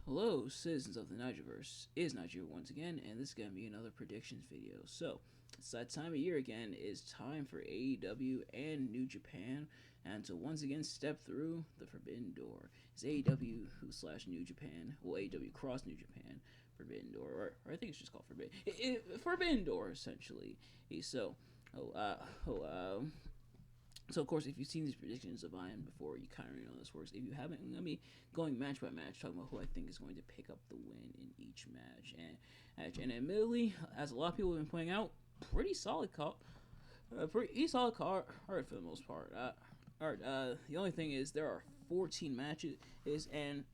Hello, citizens of the Nigelverse. It is Niger once again, and this is going to be another predictions video. So, it's that time of year again. It's time for AEW and New Japan, and to once again step through the Forbidden Door. It's AEW slash New Japan, well, AEW cross New Japan, Forbidden Door, or I think it's just called Forbidden Door, essentially. So, oh, uh, oh, um, so of course, if you've seen these predictions of Iron before, you kind of know how this works. If you haven't, I'm gonna be going match by match, talking about who I think is going to pick up the win in each match. And admittedly, as a lot of people have been pointing out, pretty solid call, pretty solid card for the most part. The only thing is there are 14 matches, and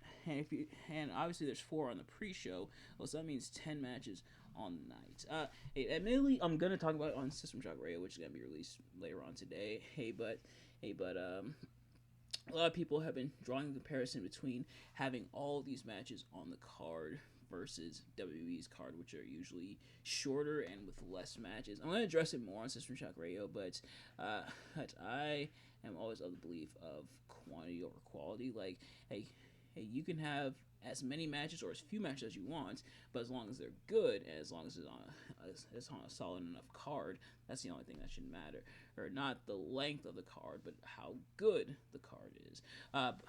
obviously there's 4 on the pre-show, so that means 10 matches on the night. Admittedly, I'm gonna talk about it on System Shock Radio, which is gonna be released later on today. But a lot of people have been drawing a comparison between having all these matches on the card versus WWE's card, which are usually shorter and with less matches. I'm going to address it more on System Shock Radio, but I am always of the belief of quantity over quality. Like, hey, you can have as many matches or as few matches as you want, but as long as they're good and as long as it's on a solid enough card, that's the only thing that should matter. Or not the length of the card, but how good the card is. That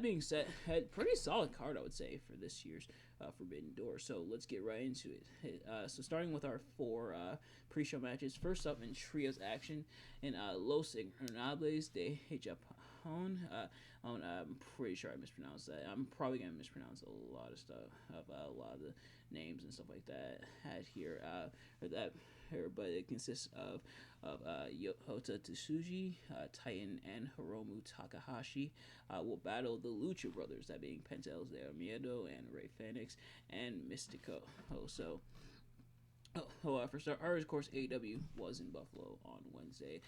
being said, a pretty solid card, I would say, for this year's Forbidden Door. So let's get right into it. So starting with our 4 pre-show matches. First up in trios action in Los Ignorables de Japón. I'm pretty sure I mispronounced that. I'm probably gonna mispronounce a lot of stuff, a lot of the names and stuff like that here, but it consists of Yota Tsuji, Titan, and Hiromu Takahashi will battle the Lucha Brothers, that being Penta El Miedo and Rey Fenix and Mystico. For starters, of course, AEW was in Buffalo on Wednesday.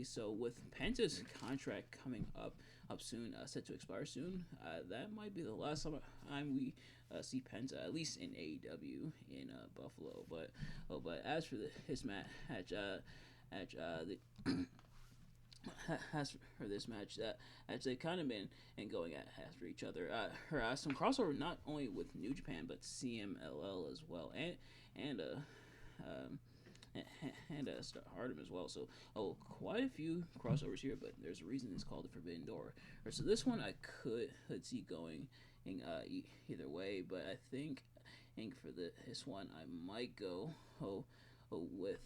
So with Penta's contract coming up soon, set to expire soon, that might be the last time we see Penta, at least in AEW in Buffalo. But as for his match, as for this match, as they kind of been going at after each other. Some crossover not only with New Japan but CMLL as well, and Stardom as well. So, quite a few crossovers here, but there's a reason it's called the Forbidden Door. So this one I could see going in either way, but I think for this one I might go with.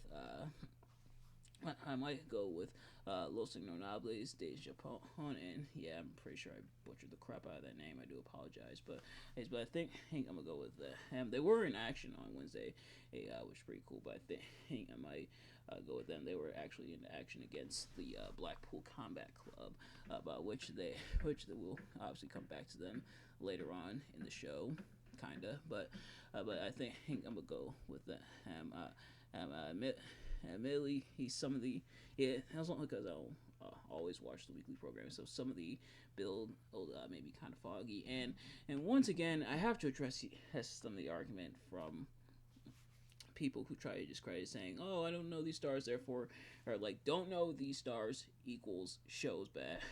I might go with Los Ignorables de Japón, and yeah, I'm pretty sure I butchered the crap out of that name. I do apologize, but I think I'm gonna go with that. They were in action on Wednesday, which is pretty cool. But I think I might go with them. They were actually in action against the Blackpool Combat Club, which they will obviously come back to them later on in the show, kinda. But I think I'm gonna go with them. Admittedly, that's only because I'll always watch the weekly program, so some of the build may be kind of foggy. And once again, I have to address some of the argument from people who try to discredit it, saying, "Oh, I don't know these stars, therefore," or like, "Don't know these stars equals show's bad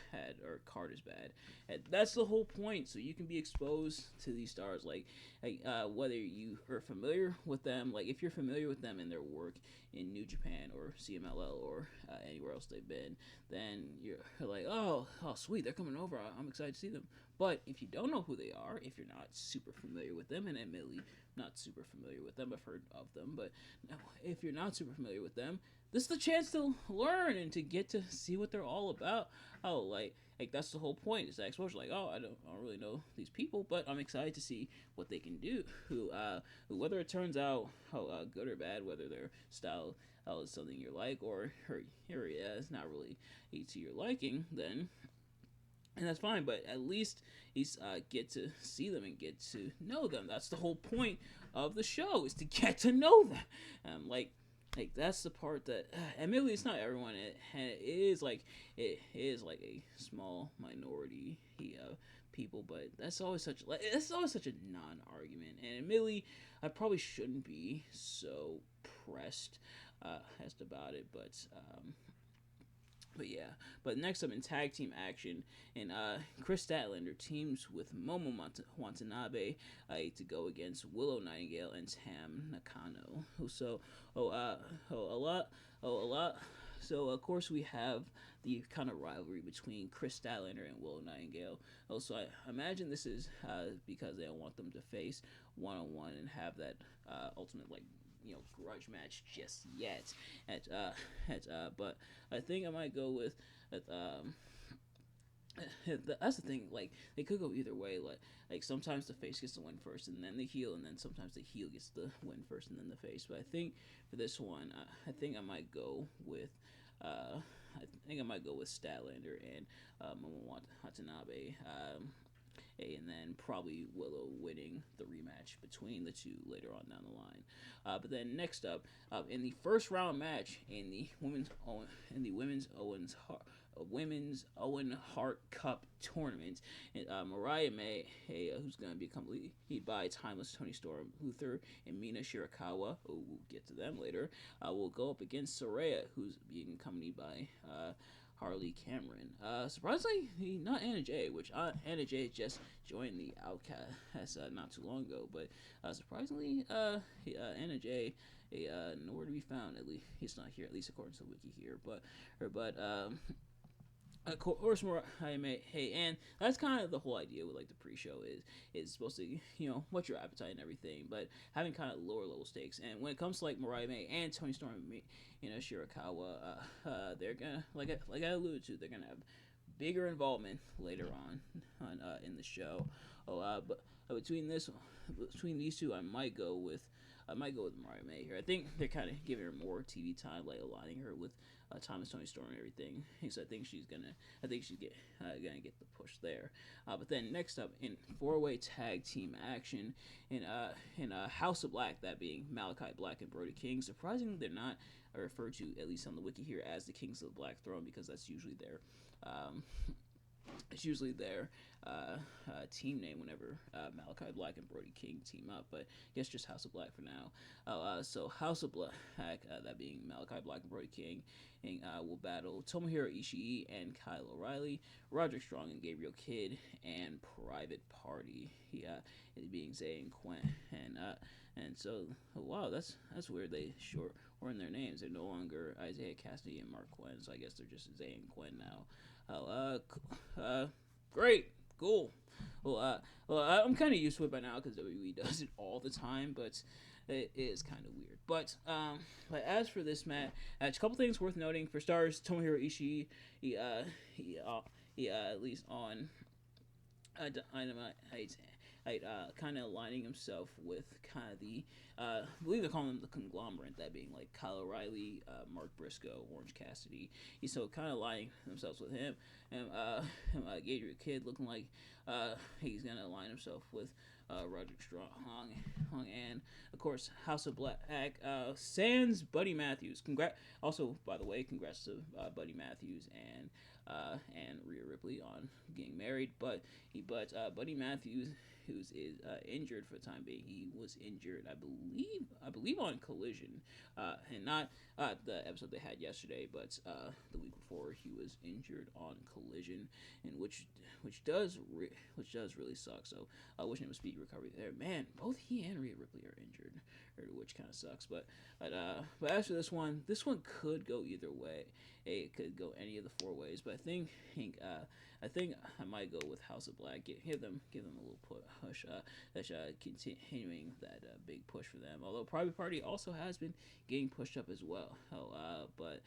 or card is bad." And that's the whole point, so you can be exposed to these stars, whether you are familiar with them, like if you're familiar with them and their work in New Japan or CMLL or anywhere else they've been, then you're like, oh, sweet, they're coming over. I'm excited to see them. But if you don't know who they are, if you're not super familiar with them, and admittedly not super familiar with them, I've heard of them, but if you're not super familiar with them, this is the chance to learn and to get to see what they're all about. Like that's the whole point, is that exposure. Like, I don't really know these people, but I'm excited to see what they can do. Whether it turns out good or bad, whether their style is something you like, or it's not really to your liking, then. And that's fine, but at least he's get to see them and get to know them. That's the whole point of the show, is to get to know them. Like that's the part that, admittedly, it's not everyone. It is like a small minority people, but that's always such a non-argument. And admittedly, I probably shouldn't be so pressed about it, but But yeah, but next up in tag team action, and Chris Statlander teams with Watanabe to go against Willow Nightingale and Tam Nakano. So, oh, a lot, a lot. So of course we have the kind of rivalry between Chris Statlander and Willow Nightingale. Oh, so I imagine this is because they don't want them to face one on one and have that ultimate like grudge match just yet. But I think I might go with that's the thing. Like they could go either way. Like sometimes the face gets to win first, and then the heel, and then sometimes the heel gets to win first, and then the face. But I think for this one, I think I might go with. I think I might go with Statlander and Momo Watanabe. And then probably Willow winning the rematch between the two later on down the line. But then next up, in the first round match in the women's Owen Hart Cup tournament, Mariah May, who's going to be accompanied by Timeless Tony Storm, Luther, and Mina Shirakawa, who we'll get to them later, will go up against Saraya, who's being accompanied by Harley Cameron. Surprisingly, not Anna Jay, which Anna Jay just joined the Outcast not too long ago. But surprisingly, Anna Jay, nowhere to be found. At least he's not here, at least according to the wiki here. But of course, hey, and that's kind of the whole idea with like the pre-show is supposed to what's your appetite and everything, but having kind of lower level stakes. And when it comes to like Mariah May and Tony Storm, Shirakawa, they're gonna like I alluded to, they're gonna have bigger involvement later on in the show. But between these two, I might go with Mariah May here. I think they're kind of giving her more TV time, like aligning her with Thomas Tony Storm and everything. So I think she's gonna get the push there. But then next up in 4-way tag team action in House of Black, that being Malachi Black and Brody King. Surprisingly, they're not referred to, at least on the wiki here, as the Kings of the Black Throne, because that's usually their team name whenever Malachi Black and Brody King team up, but I guess just House of Black for now. So House of Black, that being Malachi Black and Brody King, will battle Tomohiro Ishii and Kyle O'Reilly, Roderick Strong and Gabriel Kidd, and Private Party. It being Zay and Quinn, and so wow, that's weird. They shorten their names. They're no longer Isaiah Cassidy and Mark Quinn, so I guess they're just Zay and Quinn now. Great, cool. Well, I'm kind of used to it by now because WWE does it all the time, but it is kind of weird. But as for this match, a couple things worth noting. For starters, Tomohiro Ishii, he at least on Dynamite, kind of aligning himself with kind of the I believe they're calling them the conglomerate, that being like Kyle O'Reilly, Mark Briscoe, Orange Cassidy. He's so kind of aligning themselves with him, and Gabriel Kidd looking like he's gonna align himself with Roderick Strong, and of course House of Black, sans Buddy Matthews. Also, by the way, congrats to Buddy Matthews and Rhea Ripley on getting married. But Buddy Matthews, who's injured for the time being, he was injured, I believe on Collision, and not the episode they had yesterday, but the week before he was injured on Collision, and which does really suck. So wishing him a speedy recovery there. Man, both he and Rhea Ripley are injured, which kind of sucks. But as for this one could go either way. It could go any of the 4 ways, but I think I might go with House of Black. Give them a little push. That's continuing that big push for them. Although Private Party also has been getting pushed up as well. But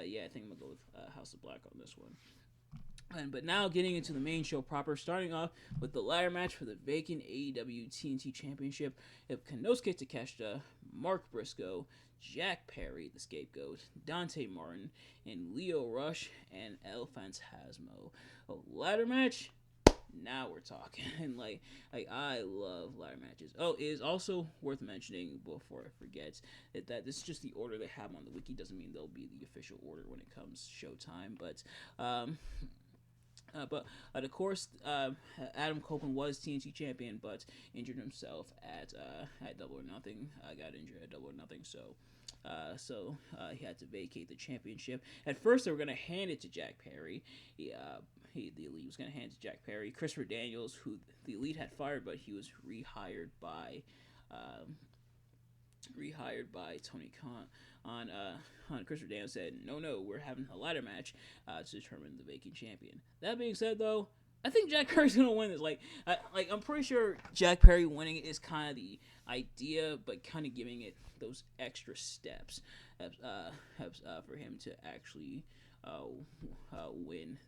yeah, I think I'm gonna go with House of Black on this one. But now getting into the main show proper, starting off with the ladder match for the vacant AEW TNT Championship. If Konosuke Takeshita, Mark Briscoe, Jack Perry, the Scapegoat, Dante Martin, and Leo Rush and El Phantasmo. Ladder match? Now we're talking. like I love ladder matches. It is also worth mentioning before I forget that this is just the order they have on the wiki. Doesn't mean they'll be the official order when it comes showtime. But of course, Adam Copeland was TNT champion, but injured himself at Double or Nothing. Got injured at Double or Nothing, so So he had to vacate the championship. At first, they were going to hand it to Jack Perry. The Elite was going to hand it to Jack Perry. Christopher Daniels, who the Elite had fired, but he was rehired by Tony Khan. On Christopher Daniels said, no, we're having a ladder match to determine the vacant champion. That being said, though, I think Jack Perry's gonna win this. I'm pretty sure Jack Perry winning is kind of the idea, but kind of giving it those extra steps for him to actually win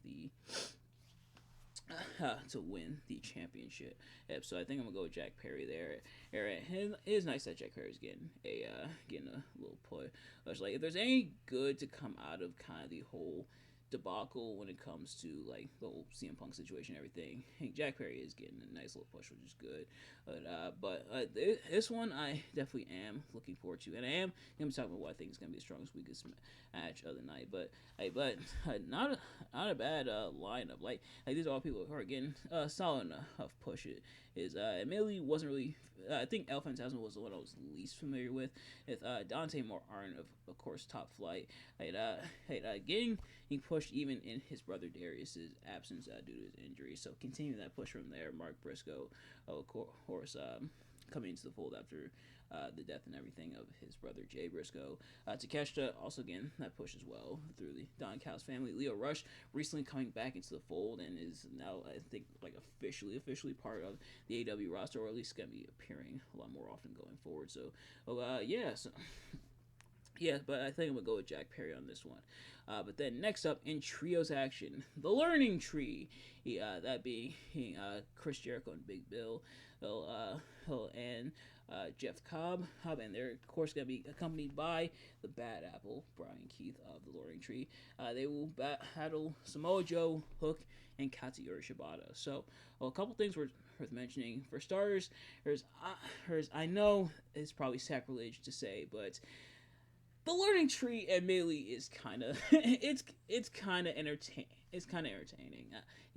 the championship. So I think I'm gonna go with Jack Perry there. It is nice that Jack Perry's getting a little push. Like, if there's any good to come out of kind of the whole debacle when it comes to like the whole CM Punk situation and everything, I think Jack Perry is getting a nice little push, which is good. But this one I definitely am looking forward to, and I am gonna be talking about what I think is gonna be the strongest, weakest match of the night. But not a bad lineup. Like these are all people who are getting solid enough push. It is admittedly wasn't really. I think El Phantasmo was the one I was least familiar with. With Dante Arn, of course, top flight. Getting pushed even in his brother Darius's absence due to his injury. So continuing that push from there. Mark Briscoe, of course, coming into the fold after the death and everything of his brother Jay Briscoe. Takeshita also getting that push as well through the Don Callis family. Leo Rush recently coming back into the fold and is now, I think, like officially part of the AEW roster, or at least going to be appearing a lot more often going forward. So, yeah, but I think I'm going to go with Jack Perry on this one. But then next up in trios action, the Learning Tree. That being Chris Jericho and Big Bill. And Jeff Cobb. And they're, of course, going to be accompanied by the Bad Apple, Brian Keith of the Learning Tree. They will battle Samoa Joe, Hook, and Katsuyori Shibata. So, a couple things worth mentioning. For starters, I know it's probably sacrilege to say, but the Learning Tree admittedly is kind of it's kind of entertaining. It's kind of entertaining.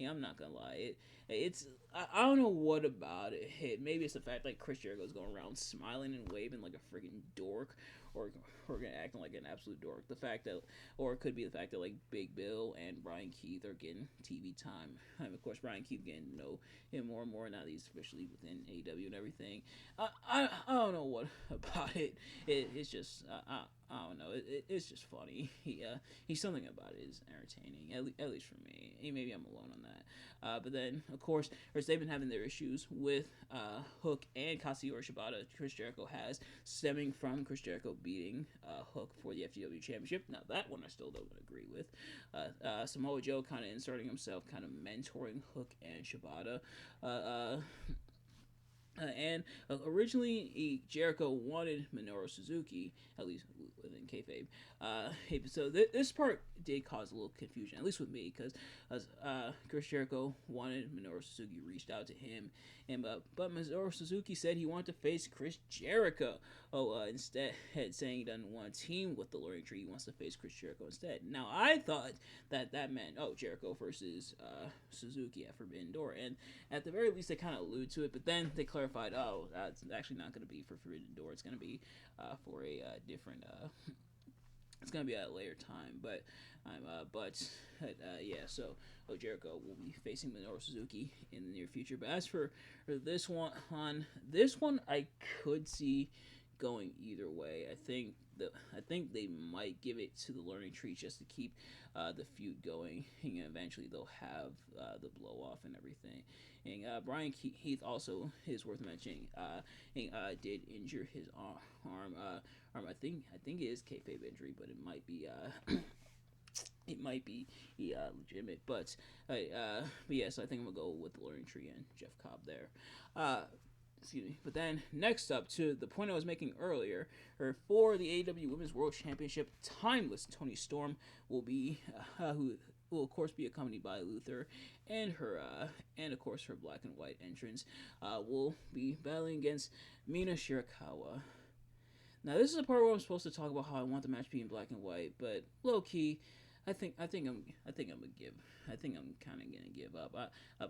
I'm not gonna lie. I don't know what about it. Maybe it's the fact that Chris Jericho's going around smiling and waving like a freaking dork, or acting like an absolute dork. Or it could be the fact that like Big Bill and Brian Keith are getting TV time. Of course, Brian Keith getting to know him more and more now that he's officially within AEW and everything. I don't know what about it. It's just I don't know. It's just funny. He's something about it is entertaining, at least for me. Maybe I'm alone on that. But then, of course, they've been having their issues with Hook and Katsuyori Shibata. Chris Jericho has, stemming from Chris Jericho beating Hook for the FTW Championship. Now, that one I still don't agree with. Samoa Joe kind of inserting himself, kind of mentoring Hook and Shibata. And originally, Jericho wanted Minoru Suzuki, at least within kayfabe. So this part did cause a little confusion, at least with me, because Chris Jericho wanted Minoru Suzuki, reached out to him, but Minoru Suzuki said he wanted to face Chris Jericho. Instead, saying he doesn't want to team with the Learning Tree, he wants to face Chris Jericho instead. Now, I thought that meant, Jericho versus Suzuki at Forbidden Door, and at the very least, they kind of allude to it, but then they clarified, that's actually not going to be for Forbidden Door, it's going to be for a different, it's going to be at a later time, so Jericho will be facing Minoru Suzuki in the near future. But as for this one, I could see going either way. I think they might give it to the Learning Tree just to keep the feud going, and eventually they'll have the blow off and everything. And Brian Keith also is worth mentioning. Did injure his arm. I think it is kayfabe injury, but it might be legitimate. But yes, I think I'm gonna go with the Learning Tree and Jeff Cobb there. Excuse me. But then next up, to the point I was making earlier, for the AEW Women's World Championship, Timeless Toni Storm will be who will of course be accompanied by Luther and her and of course her black and white entrance will be battling against Mina Shirakawa. Now this is the part where I'm supposed to talk about how I want the match to be in black and white, but low key, I'm gonna give. I think I'm kind of gonna give up.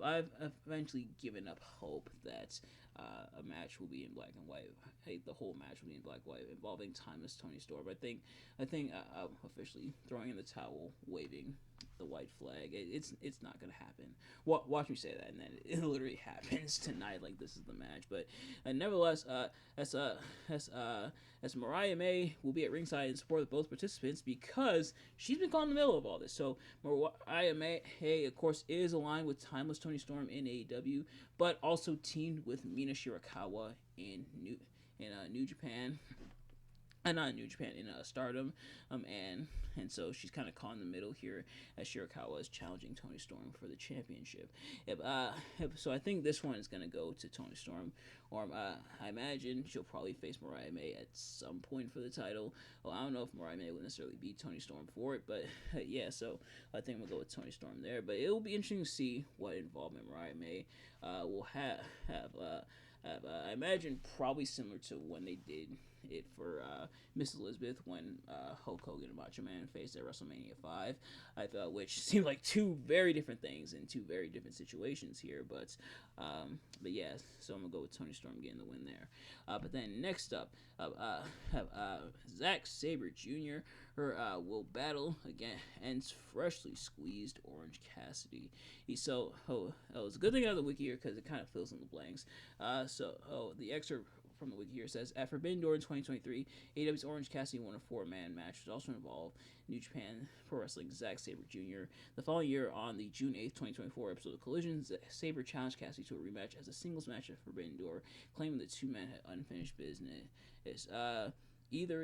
I've eventually given up hope that a match will be in black and white. Hey, the whole match will be in black and white involving timeless Tony Storm. I think I'm officially throwing in the towel, waving the white flag. It's not gonna happen. Watch me say that, and then it literally happens tonight. Like this is the match, but nevertheless, as Mariah May will be at ringside in support of both participants because she's been caught in the middle of all this. So Mariah May, of course, is aligned with timeless Tony Storm in AEW, but also teamed with Mina Shirakawa in New Japan. Not in New Japan, in Stardom, and so she's kind of caught in the middle here as Shirakawa is challenging Tony Storm for the championship. So I think this one is gonna go to Tony Storm, or I imagine she'll probably face Mariah May at some point for the title. Well, I don't know if Mariah May will necessarily beat Tony Storm for it, but yeah. So I think we'll go with Tony Storm there. But it will be interesting to see what involvement Mariah May will have. I imagine probably similar to when they did it for Miss Elizabeth when Hulk Hogan and Macho Man faced at WrestleMania 5. I thought, which seemed like two very different things in two very different situations here. But yeah, so I'm gonna go with Tony Storm getting the win there. But then next up, Zack Sabre Jr. Will battle against freshly squeezed Orange Cassidy. It's a good thing out of the wiki here because it kind of fills in the blanks. The excerpt from the wiki here says, at Forbidden Door in 2023, AEW's Orange Cassidy won a 4-man match, which also involved New Japan Pro Wrestling Zack Sabre Jr. The following year, on the June 8th, 2024 episode of Collision, Sabre challenged Cassidy to a rematch as a singles match at Forbidden Door, claiming the two men had unfinished business. Either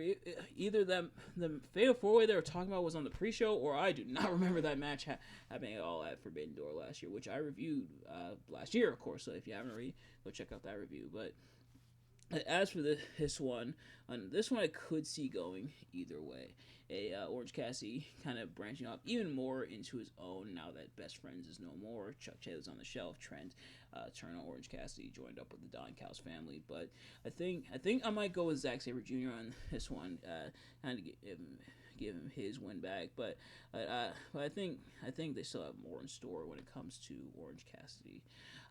the Fatal 4-Way they were talking about was on the pre-show, or I do not remember that match happening at all at Forbidden Door last year, which I reviewed last year, of course. So if you haven't already, go check out that review. But as for this one I could see going either way. Orange Cassidy kind of branching off even more into his own now that Best Friends is no more. Chuck Taylor's on the shelf. Trent Turner, Orange Cassidy joined up with the Don Callis family. But I think I might go with Zack Sabre Jr. on this one, kind of give him his win back. But I think they still have more in store when it comes to Orange Cassidy.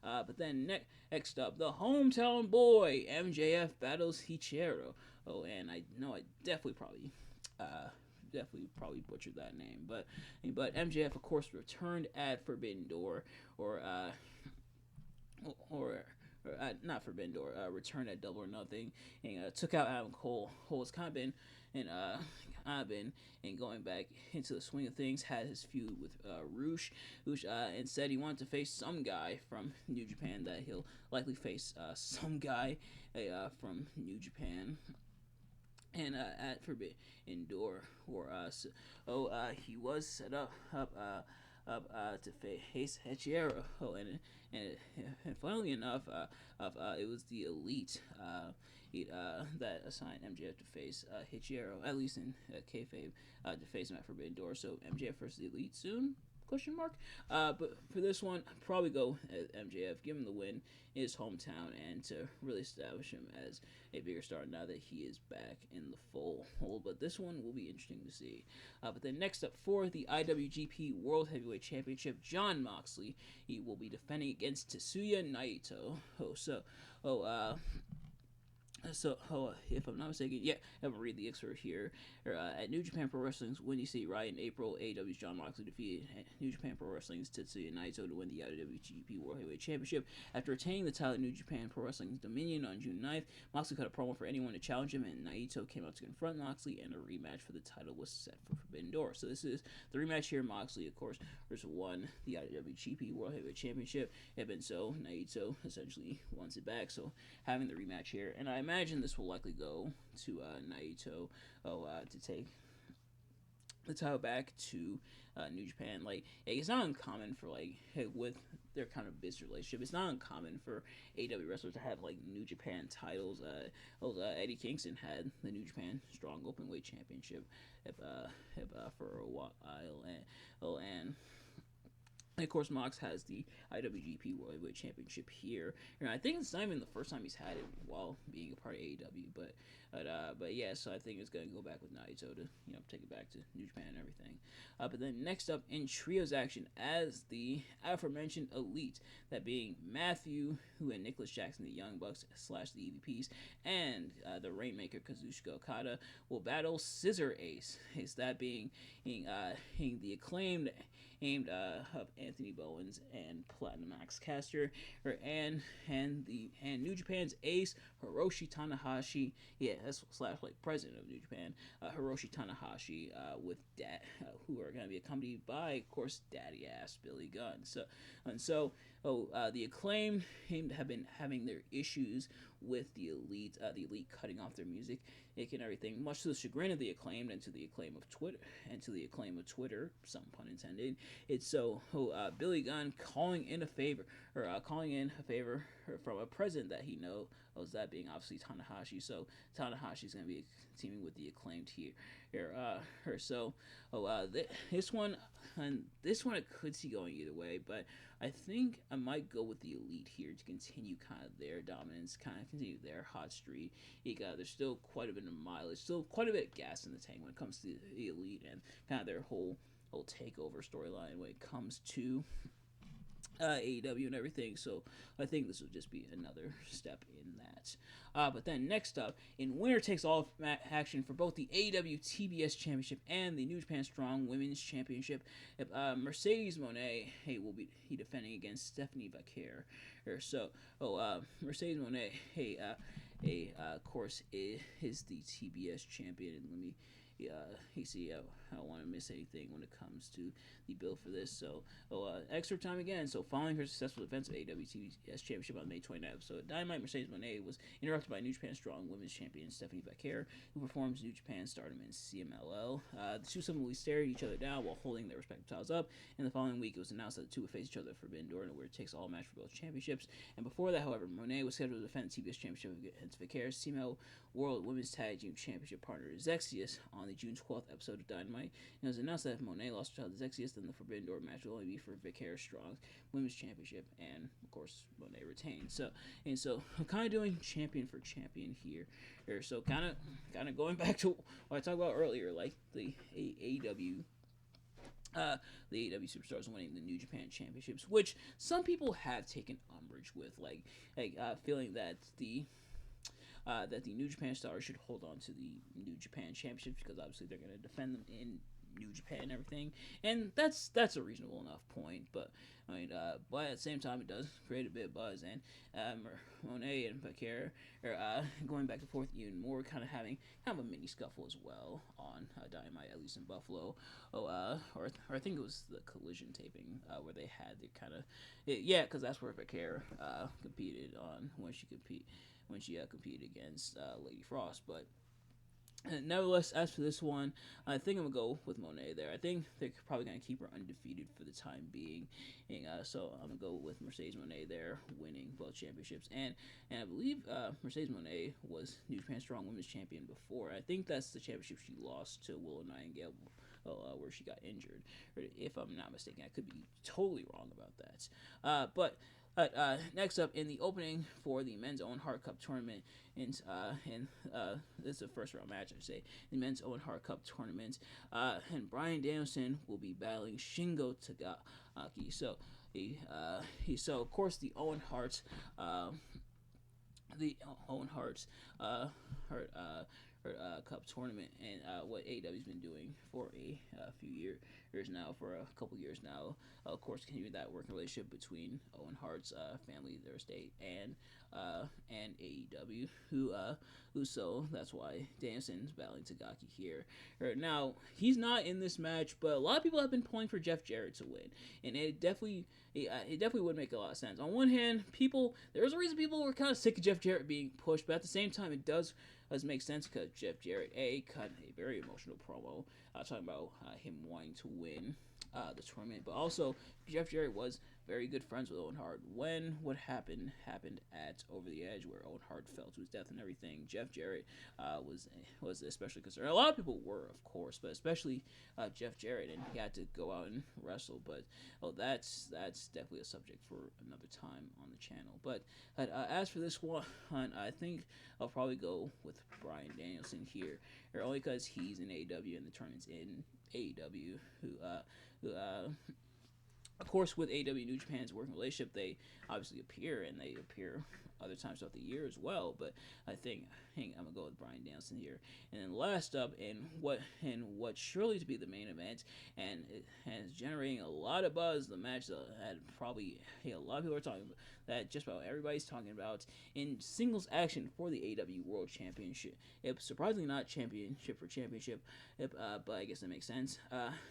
But then next up, the hometown boy MJF battles Hichiro. Oh, and I know I definitely probably butchered that name, but MJF of course returned at Forbidden Door, or not Forbidden Door, returned at Double or Nothing, and took out Adam Cole. Cole's kind of been going back into the swing of things, had his feud with Roosh, and said he wanted to face some guy from New Japan, that he'll likely face some guy from New Japan. And at Forbidden Door, he was set up to face Hichiro. And funnily enough, it was the Elite that assigned MJF to face Hichiro, at least in kayfabe, to face him at Forbidden Door. So MJF versus the Elite soon? Question mark. But for this one, I'd probably go at MJF, give him the win in his hometown, and to really establish him as a bigger star now that he is back in the fold. But this one will be interesting to see. But then next up for the IWGP World Heavyweight Championship, Jon Moxley, he will be defending against Tetsuya Naito. If I'm not mistaken, I'm gonna read the excerpt here. At New Japan Pro Wrestling's Windy City Riot in April, AEW's Jon Moxley defeated New Japan Pro Wrestling's Tetsuya Naito to win the IWGP World Heavyweight Championship. After retaining the title at New Japan Pro Wrestling's Dominion on June 9th, Moxley cut a promo for anyone to challenge him, and Naito came out to confront Moxley, and a rematch for the title was set for Forbidden Door. So this is the rematch here. Moxley, of course, versus won the IWGP World Heavyweight Championship. Even so, Naito essentially wants it back. So having the rematch here, and I imagine this will likely go to Naito to take the title back to New Japan. Like, it's not uncommon for, like, with their kind of business relationship, it's not uncommon for AEW wrestlers to have, like, New Japan titles. Eddie Kingston had the New Japan Strong Openweight Championship for a while, and And of course, Mox has the IWGP Worldwide Championship here, and I think it's not even the first time he's had it while being a part of AEW. But yeah, so I think it's gonna go back with Naito to take it back to New Japan and everything. But then next up in trios action as the aforementioned Elite, that being Matthew, who and Nicholas Jackson, the Young Bucks / the EVPs, and the Rainmaker Kazuchika Okada will battle Scissor Ace. Is that being the acclaimed aimed of Anthony Bowens and Platinum Max Caster, and New Japan's ace Hiroshi Tanahashi, that's / president of New Japan, Hiroshi Tanahashi, with who are going to be accompanied by, of course, Daddy Ass Billy Gunn. The Acclaimed have been having their issues with the Elite cutting off their music and everything, much to the chagrin of the Acclaimed and to the acclaim of Twitter, some pun intended. It's Billy Gunn calling in a favor from a president that he knows, that being obviously Tanahashi. So Tanahashi's going to be teaming with the Acclaimed here. This one I could see going either way, but I think I might go with the Elite here to continue kind of their dominance, kind of continue their hot streak. There's still quite a bit of mileage, still quite a bit of gas in the tank when it comes to the Elite and kind of their whole takeover storyline when it comes to AEW and everything. So I think this will just be another step in that. But then next up, in winner takes all action for both the AEW TBS Championship and the New Japan Strong Women's Championship, Mercedes Moné will be defending against Stephanie Vaquer. Mercedes Moné, of course, is the TBS champion. And let me. I don't want to miss anything when it comes to the build for this. Extra time again. So, following her successful defense of AWTS Championship on May 29th episode, Dynamite, Mercedes Moné was interrupted by New Japan Strong Women's Champion Stephanie Vaquer, who performs New Japan Stardom in CMLL. The two suddenly stared each other down while holding their respective titles up. In the following week, it was announced that the two would face each other at Forbidden Door in a winner takes all match for both championships. And before that, however, Moné was scheduled to defend the TBS Championship against Vaquer's CMLL World Women's Tag Team Championship partner Zexius on the June 12th episode of Dynamite. And it was announced that if Moné lost her child to Zexius, then the Forbidden Door match will only be for Vaquer's Strong Women's Championship, and of course Moné retained. So I'm kind of doing champion for champion here. So kind of going back to what I talked about earlier, like the AEW. The AEW superstars winning the New Japan championships, which some people have taken umbrage with, feeling that the New Japan stars should hold on to the New Japan championships because obviously they're going to defend them in New Japan and everything, and that's a reasonable enough point. But but at the same time, it does create a bit of buzz, and Moné and Vaquer are going back and forth even more, kind of having a mini scuffle as well on Dynamite, at least in Buffalo. Or I think it was the Collision taping where they had the kind of because that's where Vaquer competed on when she competed against Lady Frost, but. Nevertheless, as for this one, I think I'm going to go with Moné there. I think they're probably going to keep her undefeated for the time being. So I'm going to go with Mercedes Moné there, winning both championships. And I believe Mercedes Moné was New Japan Strong Women's Champion before. I think that's the championship she lost to Willow Nightingale, where she got injured. Or if I'm not mistaken, I could be totally wrong about that. But next up, in the opening for the Men's Owen Hart Cup tournament, this is a first round match, I say, the Men's Owen Hart Cup tournament, and Bryan Danielson will be battling Shingo Takagi. So of course the Owen Harts, Cup tournament, and what AEW's been doing for a few years now, for a couple years now. Of course, continuing that working relationship between Owen Hart's family, their estate, and AEW, so that's why Danielson's battling Takagi here. Now, he's not in this match, but a lot of people have been pulling for Jeff Jarrett to win, and it definitely would make a lot of sense. On one hand, there was a reason people were kind of sick of Jeff Jarrett being pushed, but at the same time, it does make sense because Jeff Jarrett cut a very emotional promo talking about him wanting to win the tournament, but also Jeff Jarrett was very good friends with Owen Hart. When what happened at Over the Edge, where Owen Hart fell to his death and everything, Jeff Jarrett was especially concerned. A lot of people were, of course, but especially Jeff Jarrett, and he had to go out and wrestle. But that's definitely a subject for another time on the channel. But as for this one, I think I'll probably go with Bryan Danielson here, only because he's in AEW and the tournament's in AEW, who of course, with AEW New Japan's working relationship, they obviously appear, and they appear other times throughout the year as well. But I think I'm gonna go with Bryan Danielson here. And then last up, and what surely to be the main event, and it is generating a lot of buzz. The match that had probably a lot of people are talking about, that just about everybody's talking about, in singles action for the AEW World Championship. Surprisingly not championship for championship, but I guess that makes sense.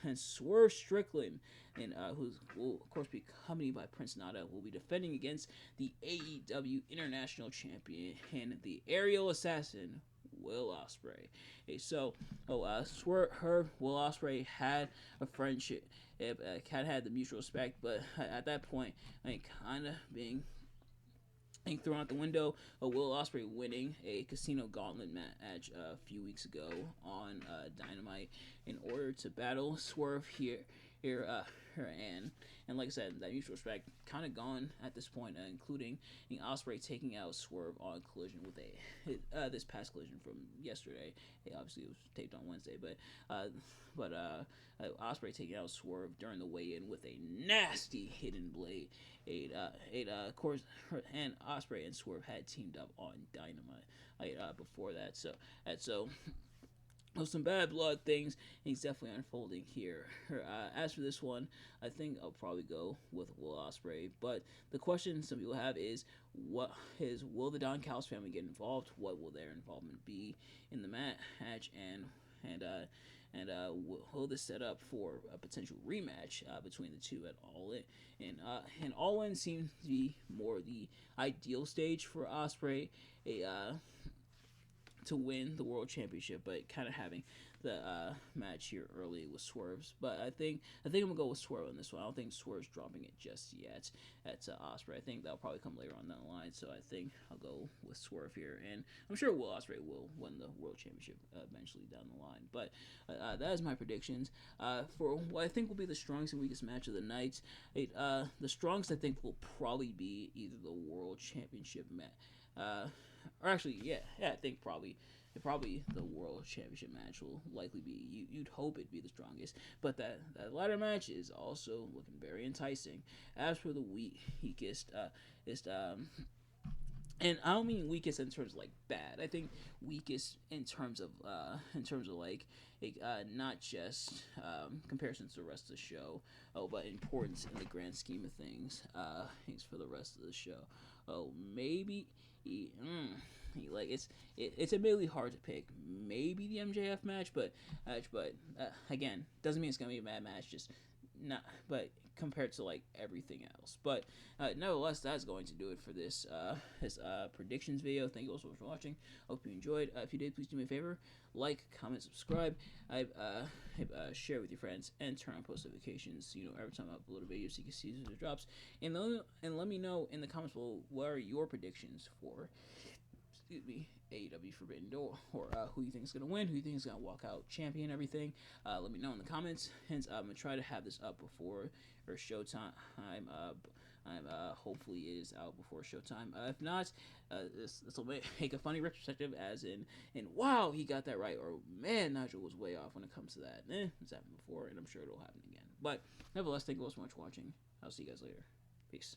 And Swerve Strickland, and who will of course be accompanied by Prince Nana, will be defending against the AEW International Champion and the aerial assassin Will Ospreay. Okay, so Will Ospreay had a friendship, had the mutual respect, but at that point, kind of being thrown out the window. Will Ospreay winning a Casino Gauntlet match a few weeks ago on Dynamite in order to battle Swerve here, and like I said, that mutual respect kind of gone at this point, including Ospreay taking out Swerve on Collision with this past Collision from yesterday. Obviously, it was taped on Wednesday, but Ospreay taking out Swerve during the weigh-in with a nasty hidden blade. Of course, and Ospreay and Swerve had teamed up on Dynamite before that. So some bad blood things. He's definitely unfolding here. As for this one, I think I'll probably go with Will Ospreay. But the question some people have is, will the Don Callis family get involved? What will their involvement be in the match? And will this set up for a potential rematch between the two at All In? And All In seems to be more the ideal stage for Ospreay to win the World Championship, but kind of having the match here early with Swerves. But I think I'm gonna go with Swerve on this one. I don't think Swerve's dropping it just yet at Ospreay. I think that'll probably come later on down the line. So I think I'll go with Swerve here, and I'm sure Will Ospreay will win the World Championship eventually down the line. But that is my predictions for what I think will be the strongest and weakest match of the night. The strongest I think will probably be either the World Championship match. Or actually, I think probably the World Championship match will likely be. You'd hope it'd be the strongest, but that ladder match is also looking very enticing. As for the weakest, and I don't mean weakest in terms of like bad. I think weakest in terms of like not just comparisons to the rest of the show, but importance in the grand scheme of things. Things for the rest of the show. Maybe. Like it's admittedly hard to pick. Maybe the MJF match, but again, doesn't mean it's gonna be a bad match. Just not, but compared to like everything else. But nevertheless, that's going to do it for this predictions video. Thank you all so much for watching. Hope you enjoyed. If you did, please do me a favor: like, comment, subscribe, share with your friends, and turn on post notifications. Every time I upload a video, so you can see as it drops. And let me know in the comments below what are your predictions for AEW Forbidden Door, or who you think is going to win, who you think is going to walk out champion, everything. Let me know in the comments. Hence, I'm going to try to have this up before or showtime. Hopefully it is out before showtime. If not, this will make a funny retrospective, as in wow, he got that right, or man, Nigel was way off when it comes to that. It's happened before, and I'm sure it'll happen again. But nevertheless, thank you all so much for watching. I'll see you guys later. Peace.